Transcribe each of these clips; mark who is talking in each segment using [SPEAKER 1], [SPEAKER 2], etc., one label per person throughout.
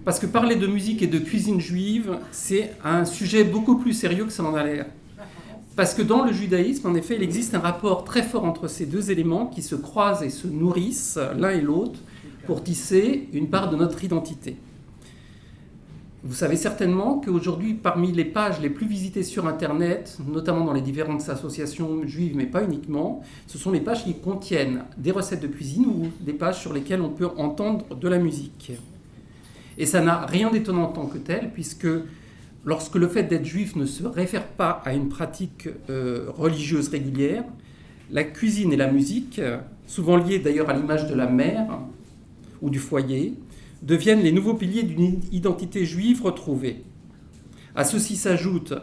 [SPEAKER 1] parce que parler de musique et de cuisine juive, c'est un sujet beaucoup plus sérieux que ça en a l'air. Parce que dans le judaïsme, en effet, il existe un rapport très fort entre ces deux éléments qui se croisent et se nourrissent l'un et l'autre pour tisser une part de notre identité. Vous savez certainement qu'aujourd'hui, parmi les pages les plus visitées sur Internet, notamment dans les différentes associations juives, mais pas uniquement, ce sont les pages qui contiennent des recettes de cuisine ou des pages sur lesquelles on peut entendre de la musique. Et ça n'a rien d'étonnant en tant que tel, puisque lorsque le fait d'être juif ne se réfère pas à une pratique religieuse régulière, la cuisine et la musique, souvent liées d'ailleurs à l'image de la mère ou du foyer, deviennent les nouveaux piliers d'une identité juive retrouvée. À ceci s'ajoute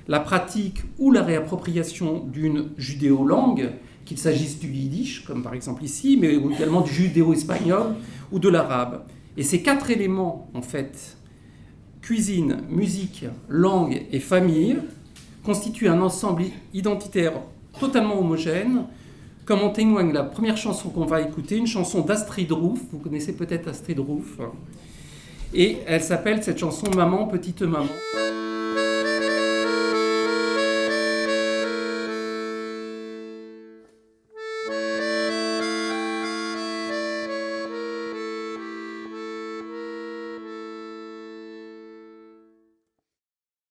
[SPEAKER 1] la pratique ou la réappropriation d'une judéo-langue, qu'il s'agisse du yiddish, comme par exemple ici, mais également du judéo-espagnol ou de l'arabe. Et ces quatre éléments, en fait, cuisine, musique, langue et famille, constituent un ensemble identitaire totalement homogène, comme en témoigne la première chanson qu'on va écouter, une chanson d'Astrid Roof. Vous connaissez peut-être Astrid Roof. Et elle s'appelle, cette chanson, Maman, petite maman.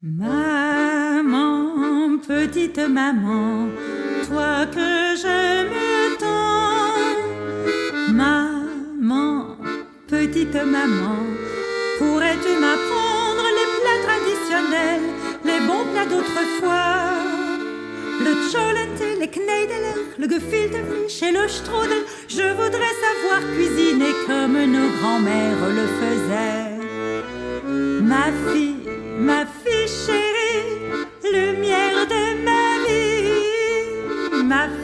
[SPEAKER 2] Maman, petite maman, toi que j'aime tant. Maman, petite maman, pourrais-tu m'apprendre les plats traditionnels, les bons plats d'autrefois? Le Cholente, le Kneideler, le Gefilte Fisch et le Strudel, je voudrais savoir cuisiner comme nos grands-mères le faisaient. Ma fille chérie, lumière de ma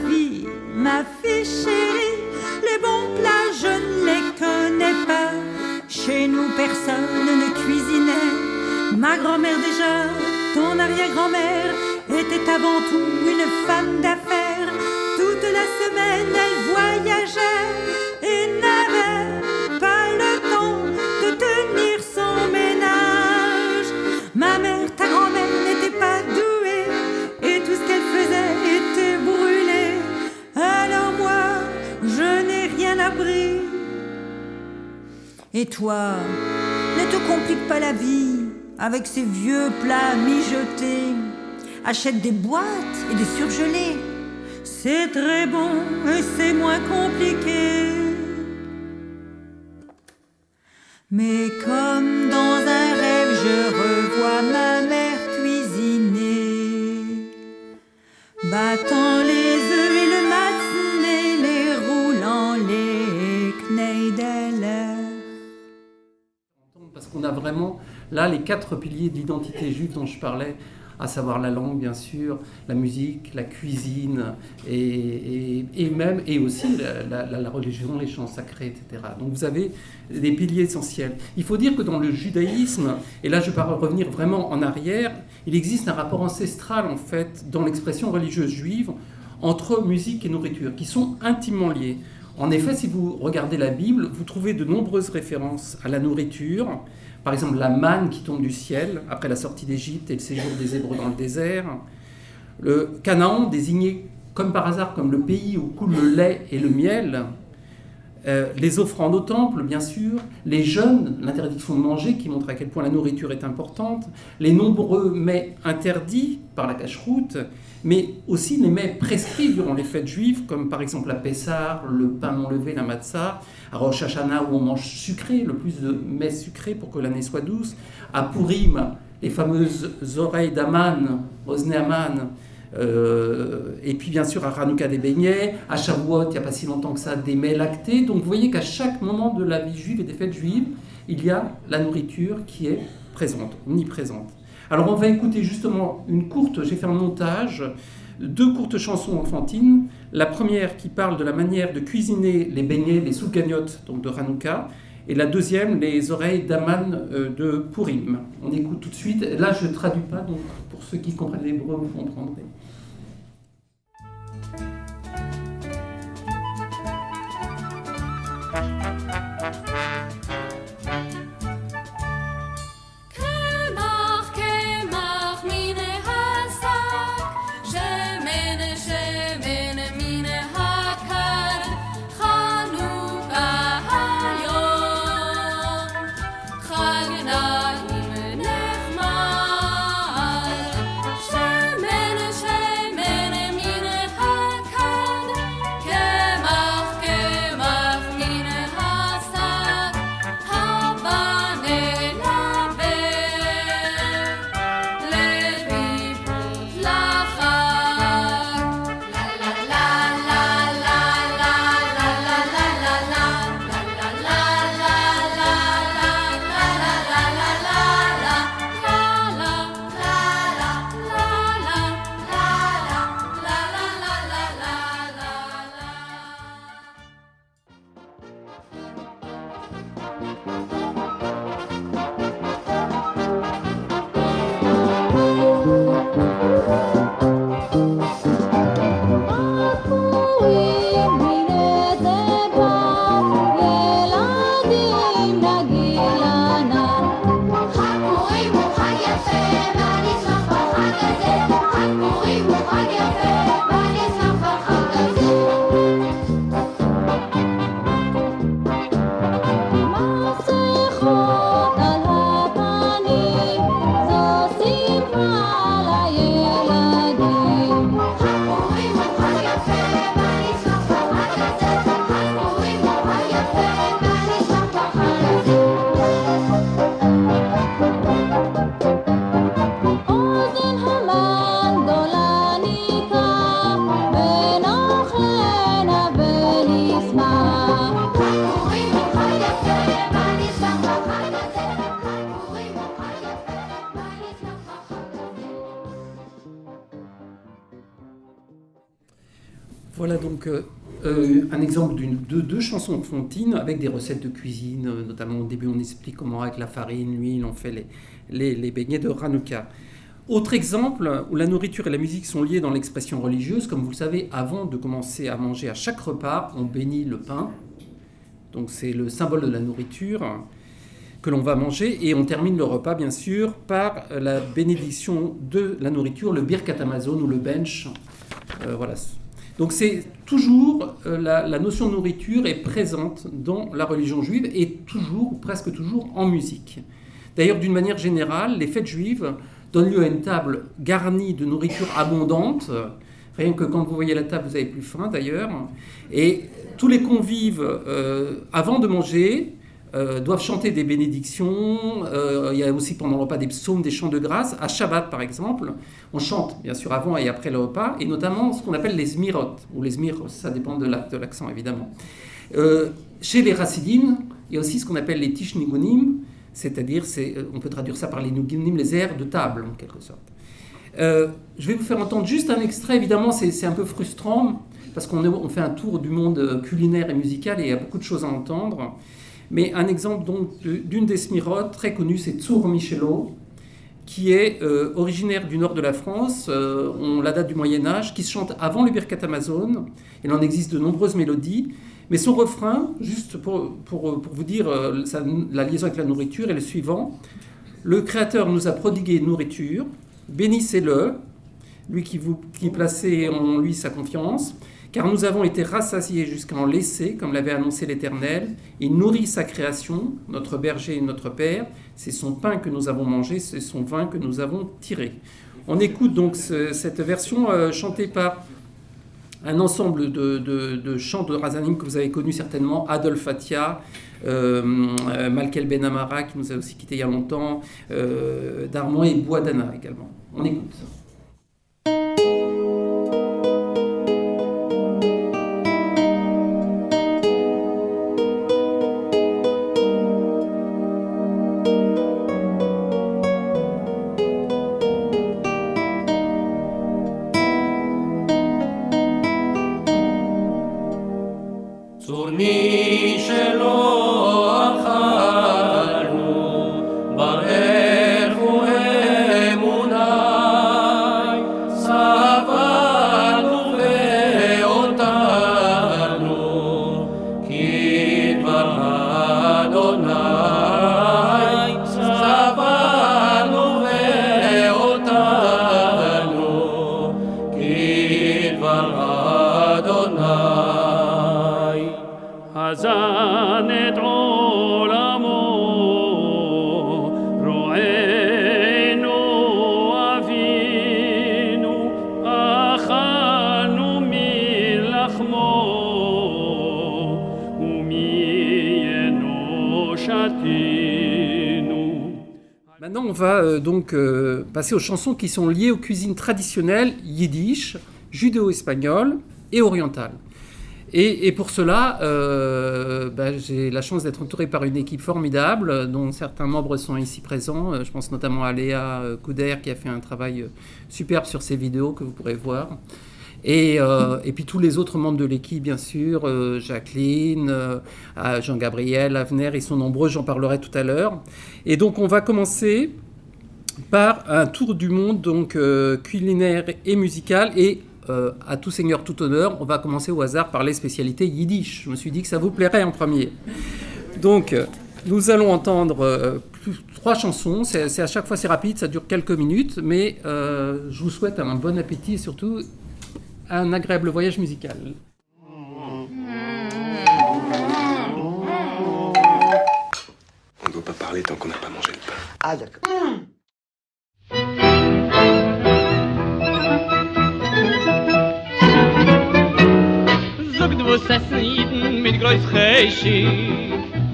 [SPEAKER 2] vie. Ma fille chérie, les bons plats je ne les connais pas. Chez nous personne ne cuisinait. Ma grand-mère déjà, ton arrière-grand-mère était avant tout une femme d'affaires. Toute la semaine elle voyageait et n'avait pas le temps de tenir son ménage. Ma mère, ta grand-mère n'était pas douée et tout ce qu'elle faisait était brûlé. Alors moi, je n'ai rien appris. Et toi, ne te complique pas la vie avec ces vieux plats mijotés. Achète des boîtes et des surgelés. C'est très bon et c'est moins compliqué. Mais comme dans un rêve, je revois ma mère cuisiner, battant les œufs et le matinée, les roulant, les Kneideler.
[SPEAKER 1] Parce qu'on a vraiment là les quatre piliers de l'identité juive dont je parlais, à savoir la langue bien sûr, la musique, la cuisine et aussi la religion, les chants sacrés, etc. Donc vous avez des piliers essentiels. Il faut dire que dans le judaïsme, et là je vais revenir vraiment en arrière, il existe un rapport ancestral en fait dans l'expression religieuse juive entre musique et nourriture, qui sont intimement liés. En effet, si vous regardez la Bible, vous trouvez de nombreuses références à la nourriture. Par exemple, la manne qui tombe du ciel après la sortie d'Égypte et le séjour des Hébreux dans le désert. Le Canaan, désigné comme par hasard comme le pays où coule le lait et le miel. Les offrandes au temple, bien sûr. Les jeûnes, l'interdiction de manger qui montre à quel point la nourriture est importante. Les nombreux mets interdits par la cacheroute, mais aussi les mets prescrits durant les fêtes juives, comme par exemple la Pessah, le pain non levé, la matzah, à Rosh Hashanah où on mange sucré, le plus de mets sucrés pour que l'année soit douce, à Purim, les fameuses oreilles d'Aman, Osné Aman, et puis bien sûr à Hanouka des beignets, à Shavuot, il n'y a pas si longtemps que ça, des mets lactés. Donc vous voyez qu'à chaque moment de la vie juive et des fêtes juives, il y a la nourriture qui est présente, omniprésente. Alors on va écouter justement j'ai fait un montage, 2 courtes chansons enfantines. La première qui parle de la manière de cuisiner les beignets, les soukagnotes, donc de Hanouka, et la deuxième, les oreilles d'Aman de Purim. On écoute tout de suite. Là, je ne traduis pas, donc pour ceux qui comprennent l'hébreu, vous comprendrez. Voilà donc un exemple de deux chansons enfantines avec des recettes de cuisine, notamment au début on explique comment avec la farine, l'huile, on fait les beignets de Hanouka. Autre exemple où la nourriture et la musique sont liées dans l'expression religieuse, comme vous le savez, avant de commencer à manger à chaque repas, on bénit le pain, donc c'est le symbole de la nourriture que l'on va manger, et on termine le repas bien sûr par la bénédiction de la nourriture, le Birkat Hamazon ou le bench, voilà. Donc c'est toujours, la notion de nourriture est présente dans la religion juive et toujours, ou presque toujours, en musique. D'ailleurs, d'une manière générale, les fêtes juives donnent lieu à une table garnie de nourriture abondante. Rien que quand vous voyez la table, vous n'avez plus faim d'ailleurs. Et tous les convives, avant de manger, doivent chanter des bénédictions. Il y a aussi pendant le repas des psaumes, des chants de grâce. À Shabbat, par exemple, on chante bien sûr avant et après le repas, et notamment ce qu'on appelle les zmirot, ou les zmir, ça dépend de l'accent évidemment. Chez les Hasidim, il y a aussi ce qu'on appelle les tishnigunim, c'est-à-dire, on peut traduire ça par les nugunim, les airs de table en quelque sorte. Je vais vous faire entendre juste un extrait, évidemment c'est un peu frustrant, parce qu'on fait un tour du monde culinaire et musical, et il y a beaucoup de choses à entendre. Mais un exemple donc d'une des smirot très connue, c'est Tzur Michelot, qui est originaire du nord de la France, on la date du Moyen-Âge, qui se chante avant le Birkat Hamazon. Il en existe de nombreuses mélodies, mais son refrain, juste pour vous dire la liaison avec la nourriture, est le suivant. Le Créateur nous a prodigué nourriture, bénissez-le, lui qui placez en lui sa confiance, car nous avons été rassasiés jusqu'à en laisser, comme l'avait annoncé l'Éternel. Il nourrit sa création, notre berger et notre père. C'est son pain que nous avons mangé, c'est son vin que nous avons tiré. On écoute donc cette version chantée par un ensemble de chants de Razanim que vous avez connus certainement, Adolphe Atia, Malkel Ben Amara, qui nous a aussi quittés il y a longtemps, Darmon et Bouadana également. On écoute ça. Maintenant, on va passer aux chansons qui sont liées aux cuisines traditionnelles yiddish, judéo-espagnoles et orientales. Et pour cela, j'ai la chance d'être entouré par une équipe formidable, dont certains membres sont ici présents. Je pense notamment à Léa Couder, qui a fait un travail superbe sur ces vidéos que vous pourrez voir. Et puis tous les autres membres de l'équipe, bien sûr, Jacqueline, Jean-Gabriel, Avner, ils sont nombreux, j'en parlerai tout à l'heure. Et donc on va commencer par un tour du monde donc, culinaire et musical, et à tout seigneur, tout honneur, on va commencer au hasard par les spécialités yiddish. Je me suis dit que ça vous plairait en premier. Donc nous allons entendre 3 chansons, c'est à chaque fois c'est rapide, ça dure quelques minutes, mais je vous souhaite un bon appétit et surtout un agréable voyage musical.
[SPEAKER 3] On ne doit pas parler tant qu'on n'a pas mangé le pain.
[SPEAKER 4] Ah d'accord.
[SPEAKER 5] Zogt vos essen mit groß Reishi,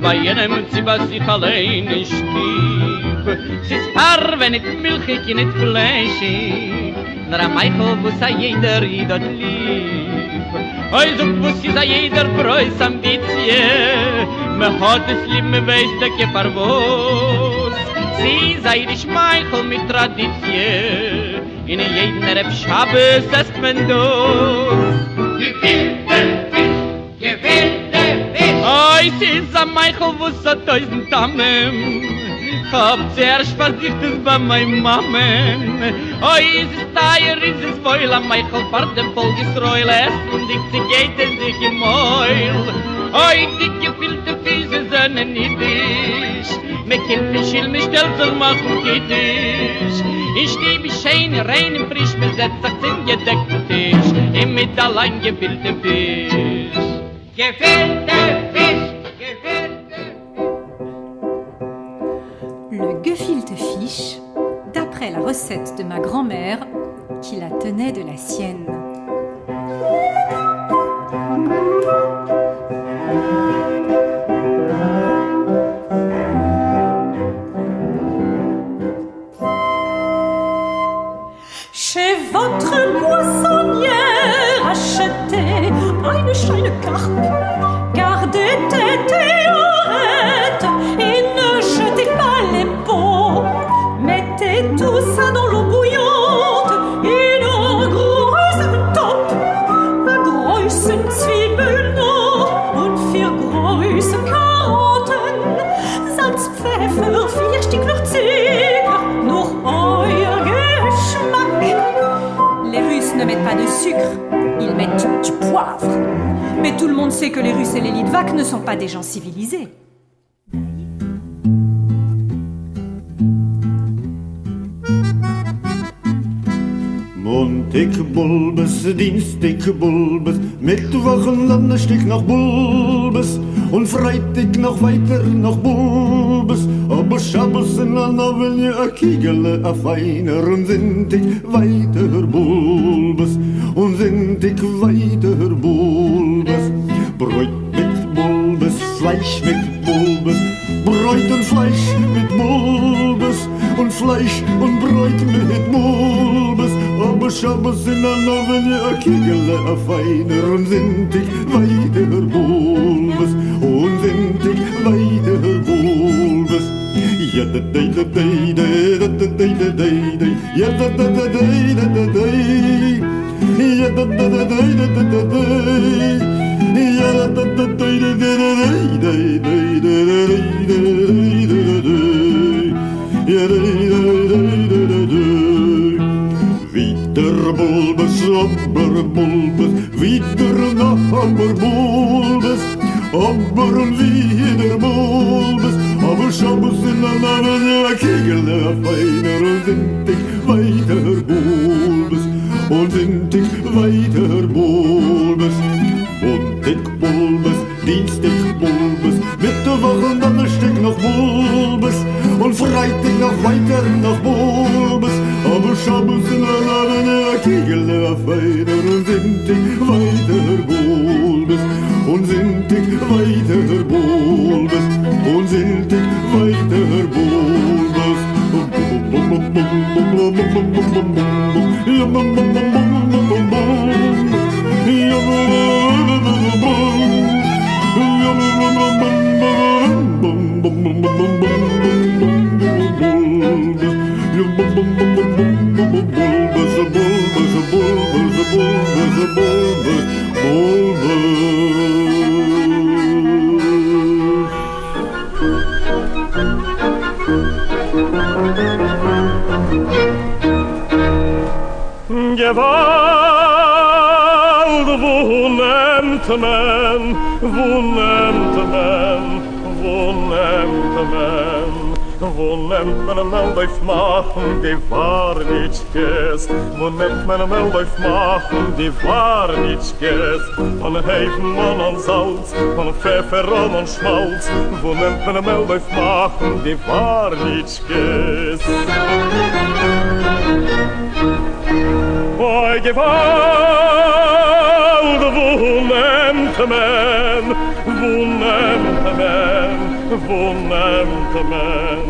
[SPEAKER 5] bei jenem Zibas sich allein stieb. Sis parve nit milchig nit Fleishi, nur am Eichel vos a jeder dort lieb. Oi zogt vos is a jeder Preis Ambitie, me hat es lieb, me weiß da ke parvos. Sie sei dich Meichel mit Traditie, in jeden Reb Shabbos esst men dos. Oi, es ist ein Michael, wo es hat 1000 Tammen. Hab zuerst versicht es bei meinem Mammen. Oi, es ist teuer, es ist voll, am Michael fahrt dem Volk ist Reul, essen dich, sie geht es sich im Meul. Oi, die gefüllte Füße sind niedisch. Mit Kindfischil, mich stellt soll machen Kiddisch. Ich stehe wie schön, rein und frisch, besetzt auf den gedeckten Tisch. Und mit allein gefüllte Fisch. Gefüllte Fisch, gefüllte.
[SPEAKER 2] Le gefilte fiche, d'après la recette de ma grand-mère, qui la tenait de la sienne. Chez votre poissonnière, achetez une chaîne carpe, gardez tête et oreille et ne jetez pas les peaux. Mettez tout ça dans l'eau bouillante, une grosse top, eine großen Zwiebel noch und 4 große Karotten, Salz, Pfeffer, 4 Stückler Zucker, noch euer Geschmack. Les Russes ne mettent pas de sucre, ils mettent du poivre. Mais tout le monde sait que les Russes et les Litvaques ne sont pas des gens civilisés.
[SPEAKER 4] Montag Bulbes, Dienstag Bulbes, Mittwochen Donnerstag noch Bulbes und Freitag noch weiter noch Bulbes. Aber Schabbos in der Novelle a Kiegele, a feiner und Sintig weiter Bulbes und Sintig weiter Bulbes. Bräut mit Bulbes, Fleisch mit Bulbes, Bräut und Fleisch mit Bulbes und Fleisch und Bräut mit Bulbes. Aber Schabbos in der Novelle a Kiegele, a feiner und Sintig weiter Bulbes und Sintig weiter Bulbes. Ja da da da da da da da da da, ja da da da da da da, ja da da da da da da, ja da da da da da da. Wieder Bulbes, aber Bulbes, wieder noch aber Bulbes, aber und wieder Bulbes. Aber Schabbos in der Novelle a Kiegele, a feiner und Sintig weiter Bulbes und Sintig weiter Bulbes. Montag Bulbes, Dienstag Bulbes, Mittwoch und Donnerstag noch Bulbes und Freitag noch weiter noch Bulbes. Aber Schabbos in der Novelle a Kiegele, a feiner und Sintig weiter Bulbes und Sintig weiter Bulbes und Sintig weiter Bulbes.
[SPEAKER 6] Gewalt, wo nimmt man, wo nimmt man, wo nimmt man, wo nimmt man ein Meldorf machen, die war nicht gest, wo nimmt man ein Meldorf machen, die war nicht gest, von Hefen und an Salz, von Pfeffer und an Schmalz, wo nimmt man ein Meldorf machen, die war nicht gest. Oi, Gewalt, wo nimmt man, wo nimmt man, wo nimmt man?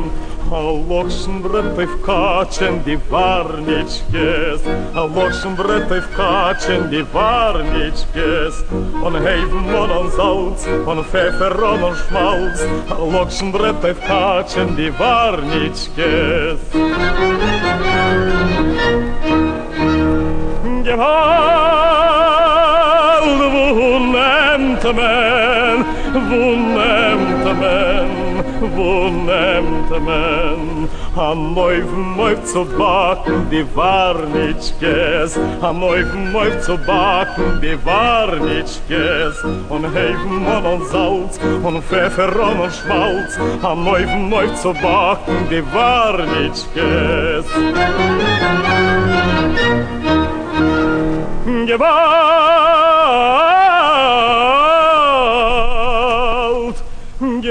[SPEAKER 6] A Lokschenbrett auf Katschen, die war nicht gest. A Lokschenbrett auf Katschen, die war nicht gest. Und Hefen und an Salz, und Pfeffer und an Schmalz. A Lokschenbrett auf Katschen, die war nicht gest. Gewalt, men, wo nehmt men? Am Moif zu backen, die Warnitschkes, am Moif zu backen, die Warnitschkes, und heben und Salz, und Pfeffer und Schmalz, am Moif zu backen, die Warnitschkes.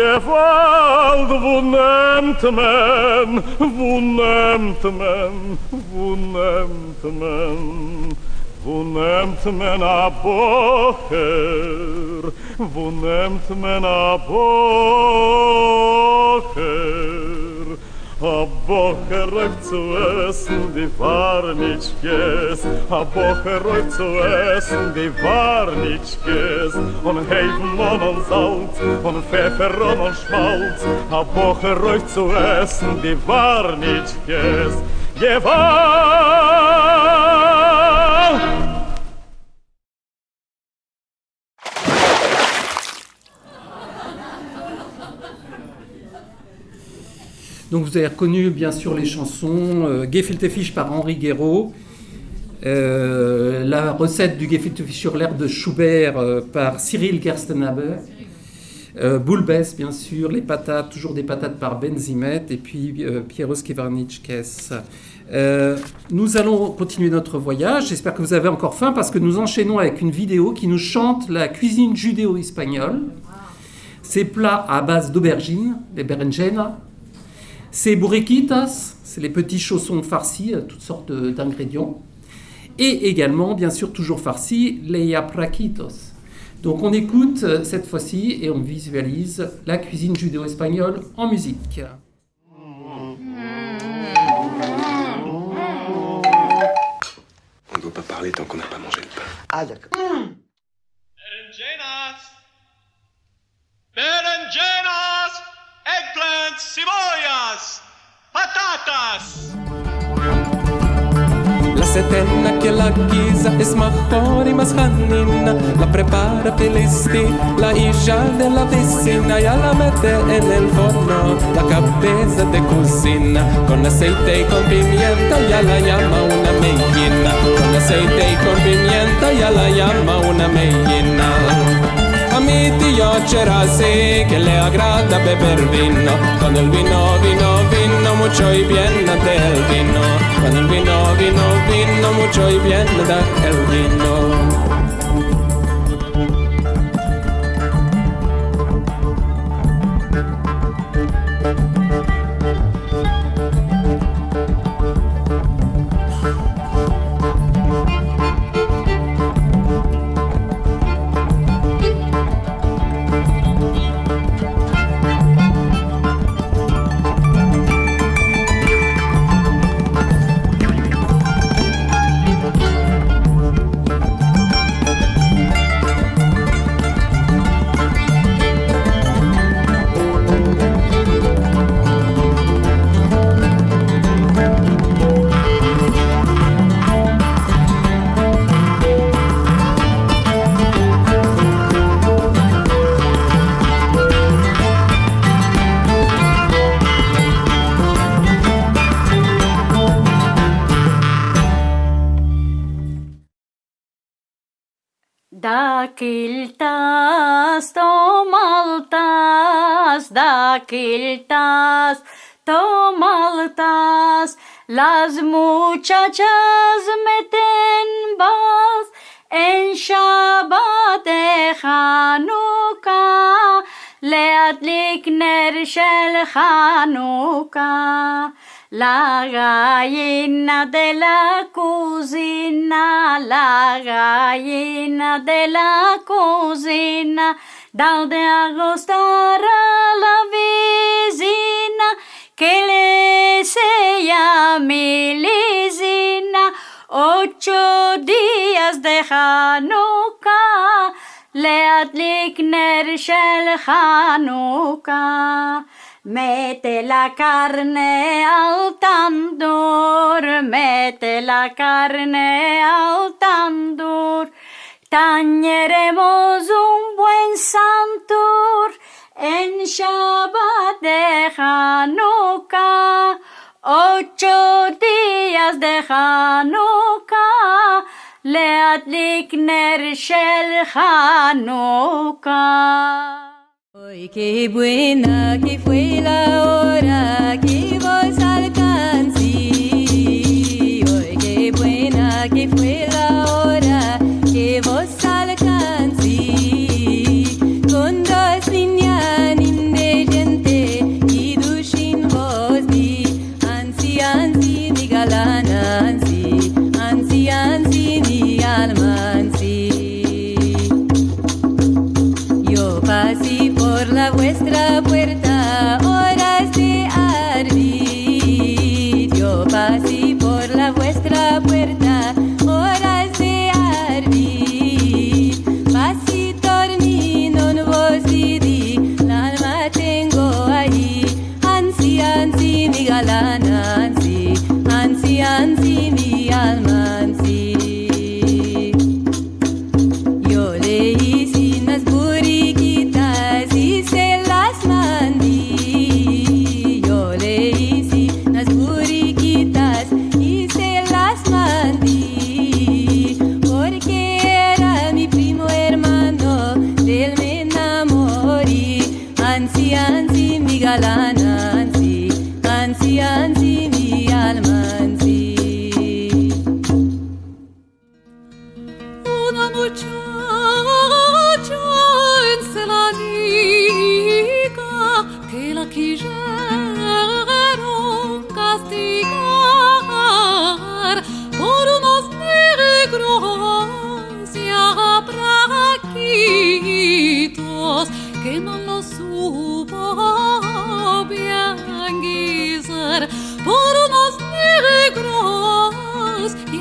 [SPEAKER 6] Gewalt, wo nehmt men, wo nehmt men, wo nehmt men, wo nehmt men a Bocher, wo nehmt men a Bocher. A Bocher läuft zu essen, die Warnitschkes, a Bocher läuft zu essen, die Warnitschkes, und heben und Salz, und Pfeffer und Schmalz, a Bocher läuft zu essen, die Warnitschkes. Gewalt!
[SPEAKER 1] Donc vous avez reconnu bien sûr les chansons Gefilte Fisch par Henri Guéraud, la recette du Gefilte Fisch sur l'air de Schubert par Cyril Gerstenhaber, Boulbès bien sûr, les patates, toujours des patates par Ben Zimet, et puis Pieroski Warnitschkes. Nous allons continuer notre voyage, j'espère que vous avez encore faim parce que nous enchaînons avec une vidéo qui nous chante la cuisine judéo-espagnole. Ces plats à base d'aubergines, les berenjena. C'est burriquitas, c'est les petits chaussons farcis, toutes sortes d'ingrédients. Et également, bien sûr, toujours farcis, les yapraquitos. Donc on écoute cette fois-ci et on visualise la cuisine judéo-espagnole en musique.
[SPEAKER 3] On ne doit pas parler tant qu'on n'a pas mangé le pain.
[SPEAKER 7] Ah, d'accord.
[SPEAKER 8] Berenjenas, eggplants, cebollas, patatas.
[SPEAKER 9] La setena que la guisa es mejor y más janina, la prepara Felisti, la hija de la vecina, ya la mete en el horno, la cabeza de cocina, con aceite y con pimienta, ya la llama una mellina, con aceite y con pimienta, ya la llama una mellina. A mi tío c'era así, que le agrada beber vino. Cuando el vino, mucho y bien del vino. Cuando el vino, mucho y bien del vino.
[SPEAKER 10] Daquiltas, tomaltas, las muchachas meten vas en Shabbat de Hanukkah, leadlik ner shel Hanukkah. La gallina de la cocina, la gallina de la cocina, da de agostar a la vecina, que le sea mi lisina. 8 días de Hanukkah, leadlik ner shel Hanukkah. Mete la carne al tandur, mete la carne al tandur. Tañeremos un buen Santur, en Shabbat de Hanukkah, 8 días de Hanukkah, להדליק נר של חנוכה.
[SPEAKER 7] Hoy qué buena que fue la hora que vos alcancí. Hoy qué buena que fue la hora que vos alcancí. Con 2 niñas indecente y dushin vos di. Ansi, ansi, mi galana, ansi, ansi, ansi, mi alma, ansi. Yo pasé por la vuestra puerta, horas de ardid. Yo pasé por la vuestra puerta, horas de ardid. Pasé dormido en vos di, la alma tengo ahí. Ansi, ansi, mi galana, ansi, ansi, ansi, mi alma, ansi. Yo leí sin las buriquitas y se las mandí. Yo leí sin las buriquitas y se las mandí. Porque era mi primo hermano, del me enamoré. Ansi, ansi, mi galana, ansi, ansi, ansi, mi alma, ansi.
[SPEAKER 2] Una muchacha en Selanica que la quisieron castigar por unos negros y abraquitos que no lo supo bien guisar. Por unos negros y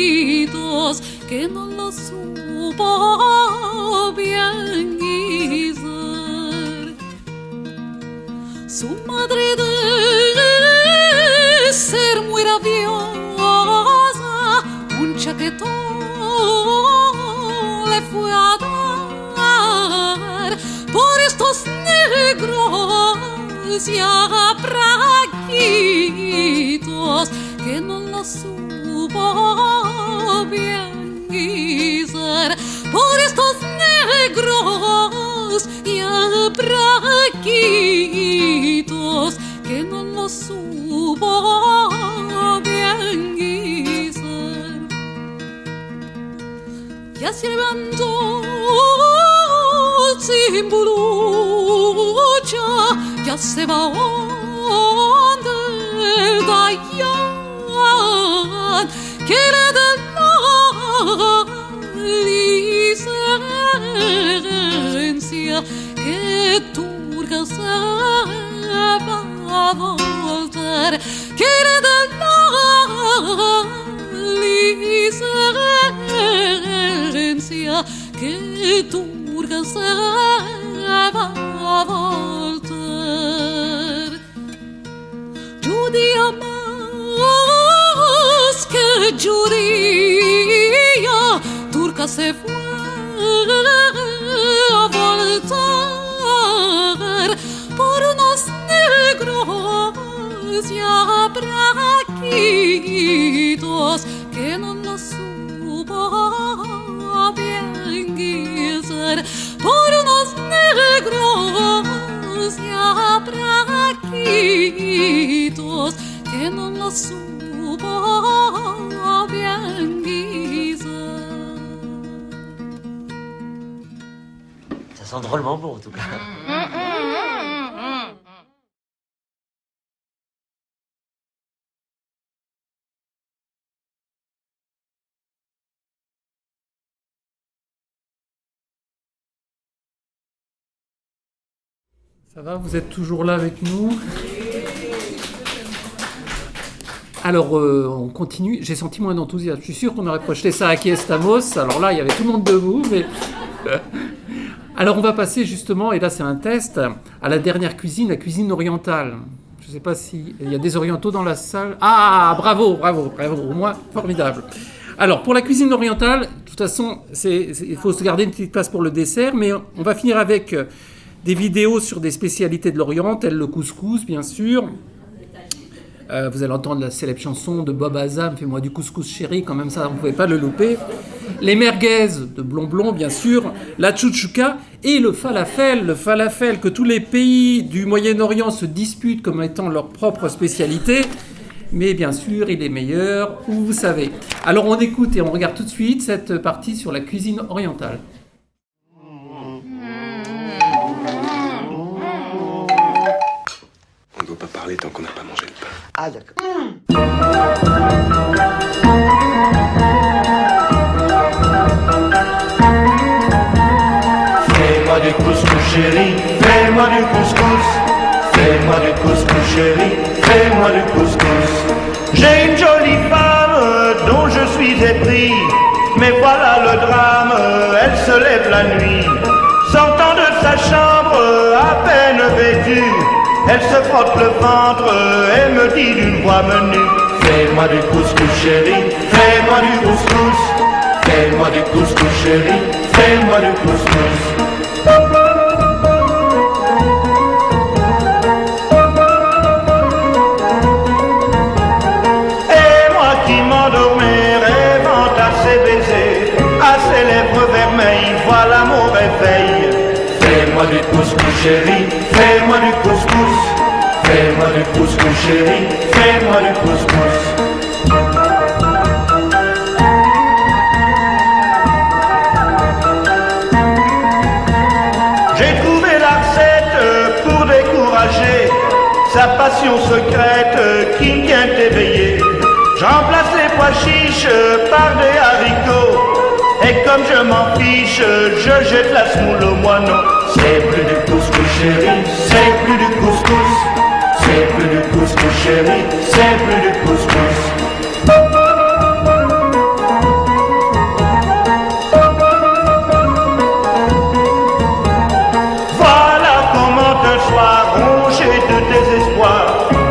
[SPEAKER 2] abraquitos que no lo supo bien guisar. Su madre de ser muy rabiosa, un chaquetón le fue a dar por estos negros y abraquitos que no lo supo bien guisar. Por estos negros y abraquitos que no lo supo bien guisar. Ya se levantó sin bulucha, ya se va donde vayan, que le den la licencia, que Turca se va a voltar, que le den la licencia, que Turca se va a voltar. Judía más que judía, Turca se fue a voltar por unos negros y abraquitos que no lo supo bien guisar. Por unos negros y abraquitos que no lo supo bien guisar.
[SPEAKER 11] Ça sent drôlement bon en tout cas.
[SPEAKER 1] Ça va, vous êtes toujours là avec nous? Alors, on continue. J'ai senti moins d'enthousiasme. Je suis sûr qu'on aurait projeté ça à Kiestamos. Alors là, il y avait tout le monde debout. Mais... Alors, on va passer justement, et là c'est un test, à la dernière cuisine, la cuisine orientale. Je ne sais pas s'il y a des orientaux dans la salle. Ah, bravo, bravo, bravo. Au moins, formidable. Alors, pour la cuisine orientale, tout façon, il faut se garder une petite place pour le dessert, mais on va finir avec des vidéos sur des spécialités de l'Orient, telles le couscous, bien sûr. Vous allez entendre la célèbre chanson de Bob Azam, Fais-moi du couscous chéri, quand même ça, vous ne pouvez pas le louper. Les merguez de Blon, bien sûr, la tchoutchouka et le falafel que tous les pays du Moyen-Orient se disputent comme étant leur propre spécialité. Mais bien sûr, il est meilleur, vous savez. Alors on écoute et on regarde tout de suite cette partie sur la cuisine orientale.
[SPEAKER 3] On ne doit pas parler tant qu'on n'a pas mangé le pain.
[SPEAKER 11] Ah, d'accord.
[SPEAKER 12] Fais-moi du couscous chéri, fais-moi du couscous. Fais-moi du couscous chéri, fais-moi du couscous. J'ai une jolie femme dont je suis épris, mais voilà le drame, elle se lève la nuit. Sortant de sa chambre, à peine vêtue, elle se frotte le ventre et me dit d'une voix menue: fais-moi du couscous chéri, fais-moi du couscous. Fais-moi du couscous chéri, fais-moi du couscous. À ses lèvres vermeilles, voilà mon réveil. Fais-moi du couscous chéri, fais-moi du couscous. Fais-moi du couscous chéri, fais-moi du couscous. J'ai trouvé la recette pour décourager sa passion secrète qui me tient éveillé. Je remplace les pois chiches par des haricots. Et comme je m'en fiche, je jette la semoule au moineau. C'est plus du couscous chéri, c'est plus du couscous. C'est plus du couscous chéri, c'est plus du couscous. Voilà comment un soir, rongé de désespoir,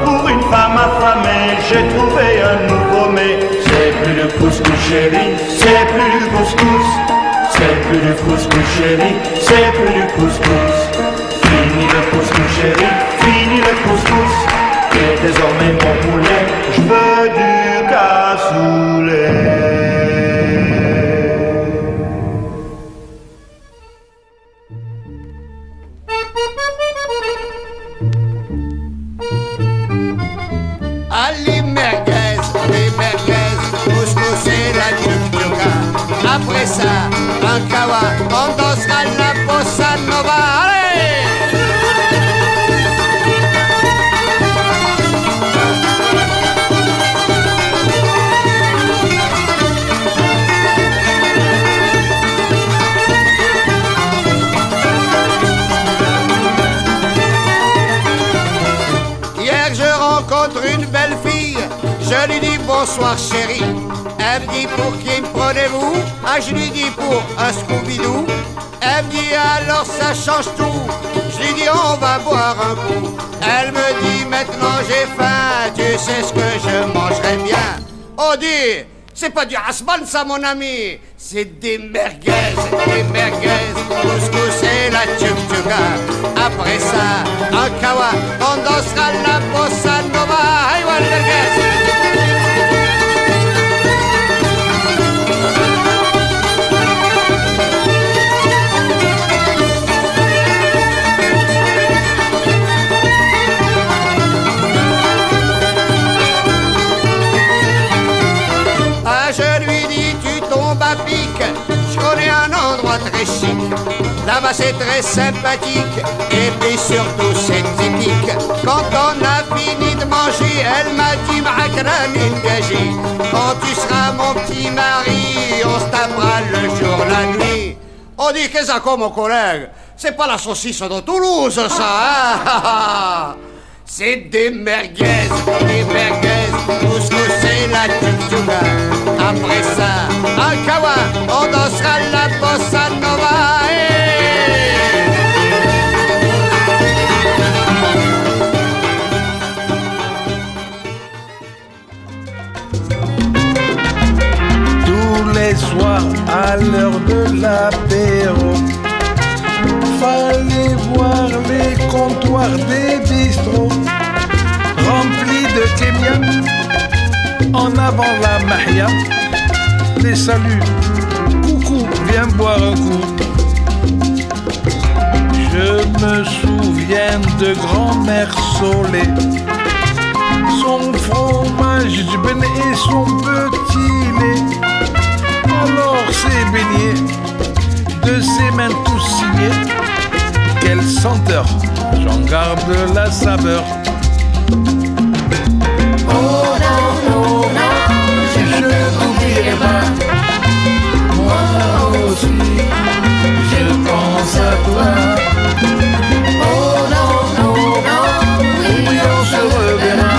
[SPEAKER 12] pour une femme affamée, j'ai trouvé un nouveau mets. C'est plus du couscous chéri, c'est plus du couscous. C'est plus du couscous chéri, c'est plus du couscous. Fini le couscous chéri, fini le couscous. Et désormais mon poulet, je veux du cassoulet.
[SPEAKER 13] Les merguez, couscous et la tchouka. Après ça, un kawa, on dansera la bossa nova. Allez! Hier, je rencontre une belle fille. Je lui dis bonsoir chérie. Elle me dit pour qui me prenez-vous? Ah, je lui dis pour un Scooby-Doo. Elle me dit alors ça change tout. Je lui dis on va boire un coup. Elle me dit maintenant j'ai faim. Tu sais ce que je mangerai bien? Oh dis, c'est pas du hasban ça mon ami. C'est des merguez, couscous et la tchouka. Après ça, un kawa, on dansera la bossa nova. Aïe, ouais, merguez. Je connais un endroit très chic. Là-bas c'est très sympathique. Et puis surtout c'est typique. Quand on a fini de manger, elle m'a dit Ma'akrami Gaji. Quand tu seras mon petit mari, on se tapera le jour, la nuit. On dit que ça comme mon collègue. C'est pas la saucisse de Toulouse ça hein. C'est des merguez, couscous et la tchouka. Après ça, un kawa, on dansera la bossa nova.
[SPEAKER 12] Tous les
[SPEAKER 14] les soirs à l'heure de l'apéro. Fallait voir les comptoirs des bistrots remplis de kémiam. En avant la mahia, les saluts, coucou, viens boire un coup. Je me souviens de grand-mère Solé, son fromage du ben et son petit lait. Alors ces beignets, de ses mains tous signés, quelle senteur, j'en garde la saveur. Oh non, non, non, je t'oublierai pas. Moi aussi, je pense à toi. Oh non, non, non, oui, on se reverra.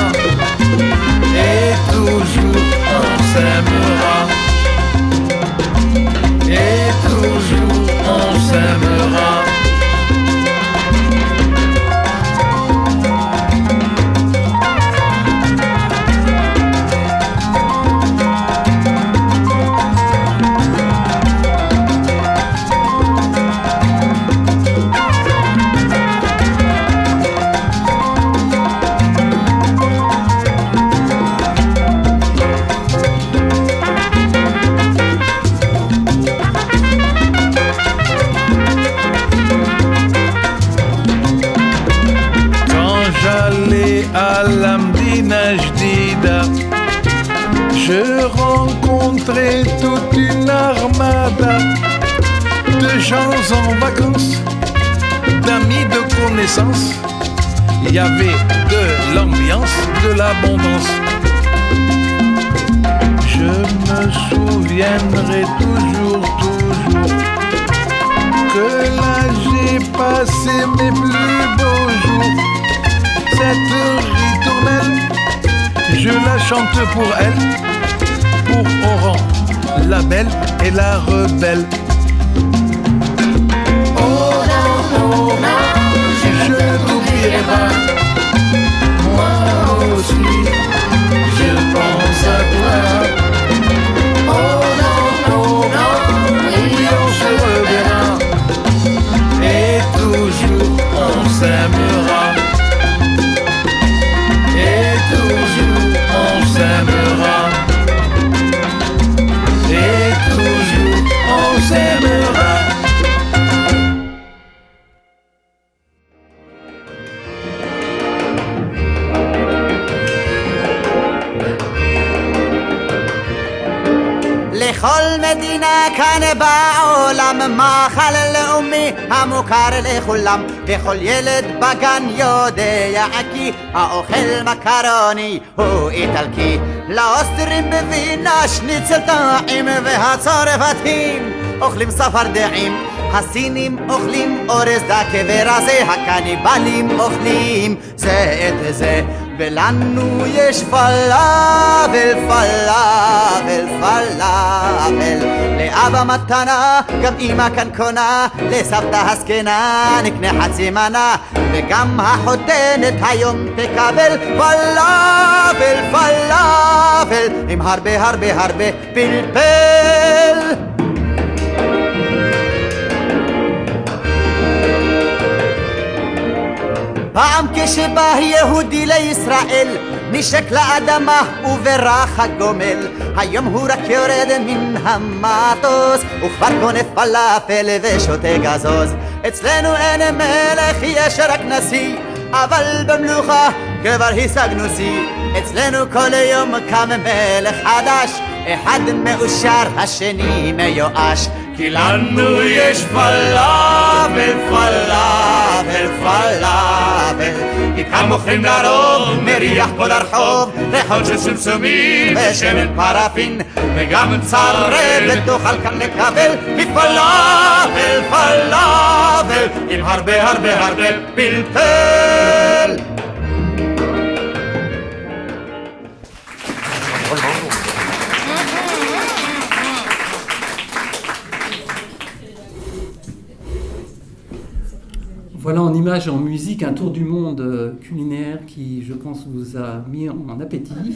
[SPEAKER 14] Et toujours on s'aimera. Et toujours on s'aimera. À l'Amdina Jdida, je rencontrais toute une armada de gens en vacances, d'amis, de connaissances. Il y avait de l'ambiance, de l'abondance. Je me souviendrai toujours, toujours que là j'ai passé mes plus beaux jours. Cette ritournelle, je la chante pour elle, pour Oran, la belle et la rebelle. Oh non, non, non, je t'oublierai pas. Moi aussi, je pense à toi. Oh non, non, non, oui, on se reverra. Et toujours on s'aimera. On s'aimera. Et toujours on s'aimera.
[SPEAKER 13] לכל מדינה כאן בעולם מאכל לאומי המוכר לכולם, וכל ילד בגן יודע כי האוכל מקרוני הוא איטלקי. לאוסטרים בווינה שניצל טעים, והצרפתים אוכלים צפרדעים, הסינים אוכלים אורז דקה ורזה, הקניבלים אוכלים זה את זה, ולנו יש פלאבל, פלאבל, פלאבל. לאבא מתנה, גם אמא כאן קונה, לסבתא הזקנה נקנה חצי מנה, וגם החותנת היום תקבל פלאבל, פלאבל, עם הרבה הרבה הרבה פלפל. פעם כשבא יהודי לישראל, נשק לאדמה וברח הגומל, היום הוא רק יורד מן המטוס וכבר קונה פלאפל ושותה גזוז. אצלנו אין מלך, יש רק נשיא, אבל במלוכה כבר השגנו שיא. אצלנו כל יום קם מלך חדש, אחד מאושר השני מיואש, כי לנו יש פלאפל, פלאפל, פלאפל. איתם מוכרים לרוב, מריח כל הרחוב, ריחות של סמסומים ושמן פרפין, וגם צרבת תוכל כאן לקבל מפלאפל, פלאפל, עם הרבה הרבה הרבה פלפל.
[SPEAKER 1] Voilà en image et en musique un tour du monde culinaire qui, je pense, vous a mis en appétit.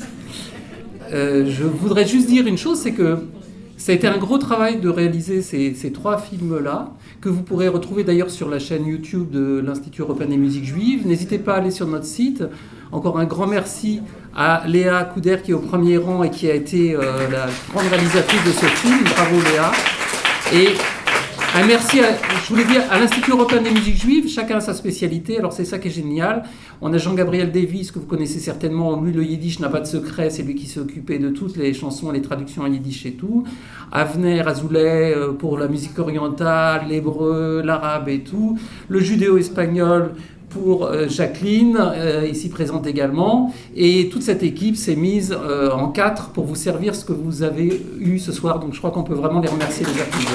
[SPEAKER 1] Je voudrais juste dire une chose, c'est que Ça a été un gros travail de réaliser ces 3 films-là, que vous pourrez retrouver d'ailleurs sur la chaîne YouTube de l'Institut européen des musiques juives. N'hésitez pas à aller sur notre site. Encore un grand merci à Léa Couder qui est au premier rang et qui a été la grande réalisatrice de ce film. Bravo Léa. Et un merci, je voulais dire, à l'Institut européen des musiques juives. Chacun a sa spécialité, alors c'est ça qui est génial. On a Jean-Gabriel Davis, que vous connaissez certainement. Lui, le yiddish n'a pas de secret, c'est lui qui s'est occupé de toutes les chansons, les traductions en yiddish et tout. Avner Azoulay pour la musique orientale, l'hébreu, l'arabe et tout. Le judéo-espagnol pour Jacqueline, ici présente également. Et toute cette équipe s'est mise en 4 pour vous servir ce que vous avez eu ce soir. Donc je crois qu'on peut vraiment les remercier, les applaudir.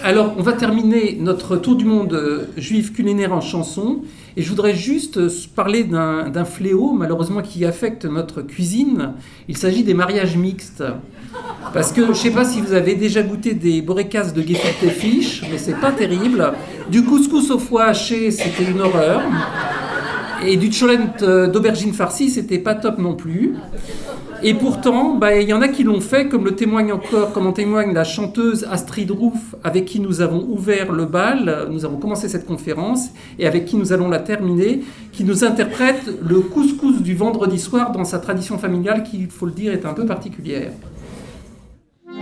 [SPEAKER 1] Alors, on va terminer notre tour du monde juif culinaire en chanson. Et je voudrais juste parler d'un fléau, malheureusement, qui affecte notre cuisine. Il s'agit des mariages mixtes. Parce que, je ne sais pas si vous avez déjà goûté des borekas de gefilte fish, mais c'est pas terrible. Du couscous au foie haché, c'était une horreur. Et du cholent d'aubergine farcie, c'était pas top non plus. Et pourtant, il y en a qui l'ont fait, comme en témoigne la chanteuse Astrid Roof, avec qui nous avons ouvert le bal, nous avons commencé cette conférence, et avec qui nous allons la terminer, qui nous interprète le couscous du vendredi soir dans sa tradition familiale, qui, il faut le dire, est un peu particulière.
[SPEAKER 2] Toute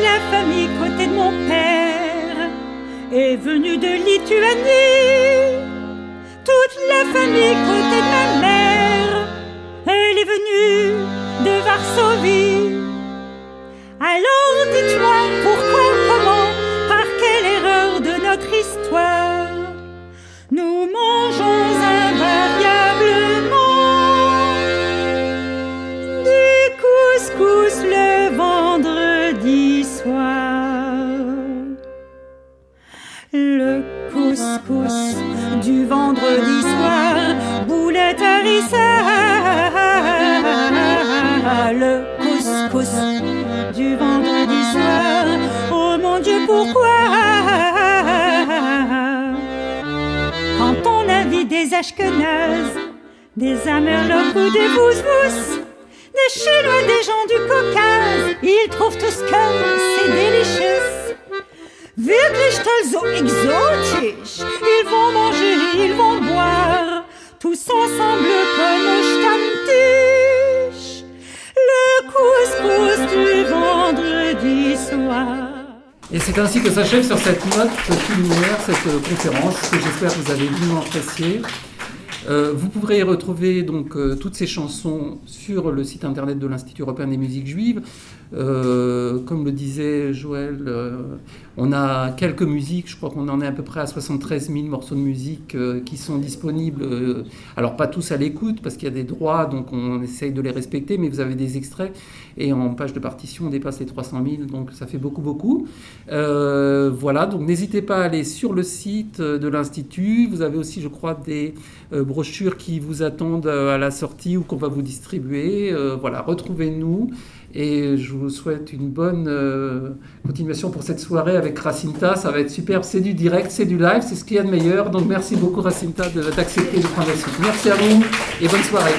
[SPEAKER 2] la famille côté de mon père est venue de Lituanie. Toute la famille côté de ma mère, elle est venue de Varsovie. Alors dites-moi pourquoi, comment, par quelle erreur de notre histoire nous mangeons invariablement du couscous le vendredi soir. Le couscous du vendredi soir, boulette harissa. Le couscous du vendredi soir, oh mon Dieu, pourquoi? Quand on invite des Ashkenazes, des Amerlocs ou des Bouzbous, des Chinois, des gens du Caucase, ils trouvent tous que c'est délicieux. Wirklich toll, so exotisch. Ils vont manger, ils vont boire, tous ensemble comme au Stammtisch. Le couscous du vendredi soir.
[SPEAKER 1] Et c'est ainsi que s'achève sur cette note culinaire, cette conférence, que j'espère que vous avez vraiment appréciée. Vous pourrez retrouver donc toutes ces chansons sur le site internet de l'Institut européen des musiques juives. Comme le disait Joël, on a quelques musiques, je crois qu'on en est à peu près à 73 000 morceaux de musique qui sont disponibles. Alors pas tous à l'écoute parce qu'il y a des droits, donc on essaye de les respecter, mais vous avez des extraits et en page de partition on dépasse les 300 000, donc ça fait beaucoup. Voilà, donc n'hésitez pas à aller sur le site de l'Institut. Vous avez aussi, je crois, des brochures qui vous attendent à la sortie ou qu'on va vous distribuer. Voilà, retrouvez-nous et je vous souhaite une bonne continuation pour cette soirée avec Racinta. Ça va être superbe, c'est du direct, c'est du live, c'est ce qu'il y a de meilleur. Donc merci beaucoup Racinta d'accepter de prendre la suite. Merci à vous et bonne soirée.